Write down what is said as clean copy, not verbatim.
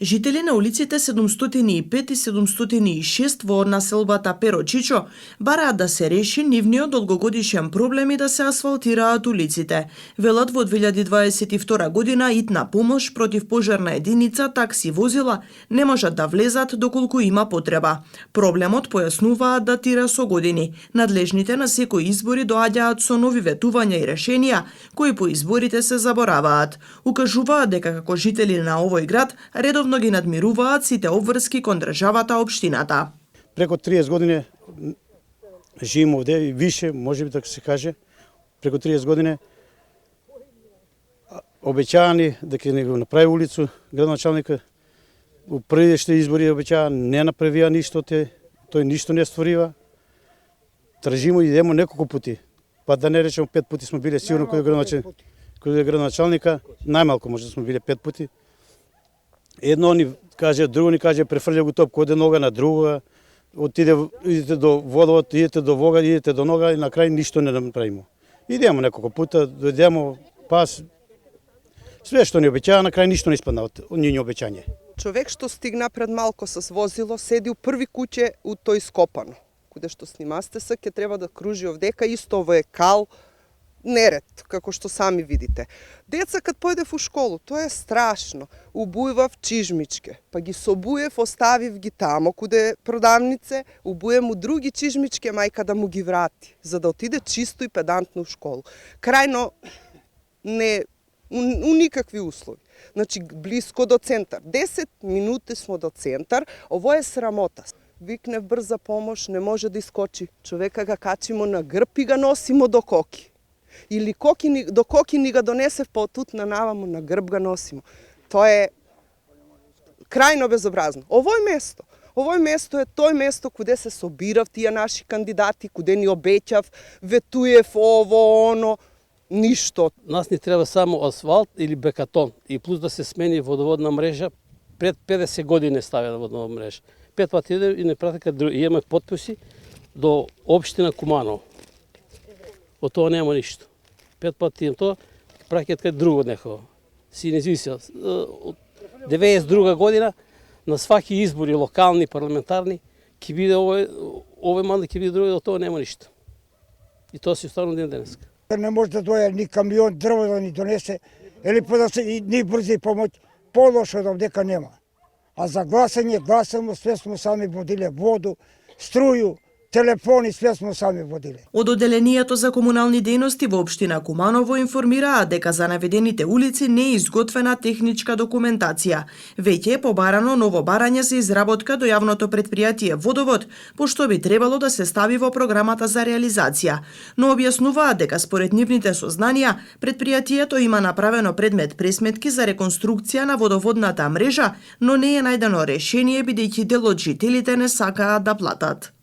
Жители на улиците 705 и 706 во населбата Перочичо бараат да се реши нивниот долгогодишен проблем и да се асфалтираат улиците. Велат во 2022 година итна помош против пожарна единица такси возила не можат да влезат доколку има потреба. Проблемот, појаснуваат, датира со години. Надлежните на секои избори доаѓаат со нови ветувања и решенија кои по изборите се забораваат. Укажуваат дека како жители на овој град редовно ги надмируваат сите обврски кон државата општината. Преку 30 години живеем овде и више, може би така се каже, преку 30 години обеќаани дека не го направи улицу, градоначалника у првите избори обеќаа, не направија ништо, тој ништо не створива. Тражимо и идемо неколку пати, па да не речем 5 пати сме биле сигурно кој е градоначалника, најмалку може да сме биле 5 пати. Едно ни каже, друго ни каже, префрља го топ кој нога на друга, идете до водовод, идете до вога, идете до нога и на крај ништо не направимо. Идемо неколку пута, дојдемо, пас, све што ни обеќаа, на крај ништо не испадна од нивни обеќање. Човек што стигна пред малко с возило, седи у први куќе у тој скопано. Куде што снимасте се, ќе треба да кружи овдека, исто ово е кал, неред, како што сами видите. Деца кад појдев у школу, тоа е страшно. Убујвав чижмичке, па ги собуев, оставив ги тамо куде продавнице, убуем у други чижмичке, мајка да му ги врати, за да отиде чисто и педантно у школу. Крајно не у никакви услови. Значи, близко до центар. 10 минути смо до центар, ово е срамота. Викнев брза помош, не може да искочи. Човека га качимо на грб и га носимо до коки. Или до коки ни га донесев, па отут на наваму на грб га носимо. Тоа е крајно безобразно. Овој место е тој место куде се собирав тие наши кандидати, куде ни обеќав, ветуев ово, оно, ништо. Нас ни треба само асфалт или бекатон и плюс да се смени водоводна мрежа. Пред 50 години ставена водоводна мрежа. 5 пати иде и не пратика други. Имаме подписи до општина Куманово. Од тоа нема ништо. 5 пати им тоа, праќаат кај друго некако. Си независимо. 92 година на сваки избори, локални, парламентарни, ќе биде овој мандат, ќе биде друго, од тоа нема ништо. И тоа си останува ден денеска. Не може да дојде ни камион дрво да ни донесе, или да се ни брзи помоќ, по-лошо од овдека нема. А за гласање, гласање, све сме сами водиле воду, струју, телефони, све сме сами водиле. Од Оделението за комунални дејности во општина Куманово информираат дека за наведените улици не е изготвена техничка документација. Веќе е побарано ново барање за изработка до јавното претпријатие Водовод, пошто би требало да се стави во програмата за реализација. Но објаснуваат дека според нивните сознанија, претпријатието има направено предмет пресметки за реконструкција на водоводната мрежа, но не е најдено решение бидејќи дел од жителите не сакаат да платат.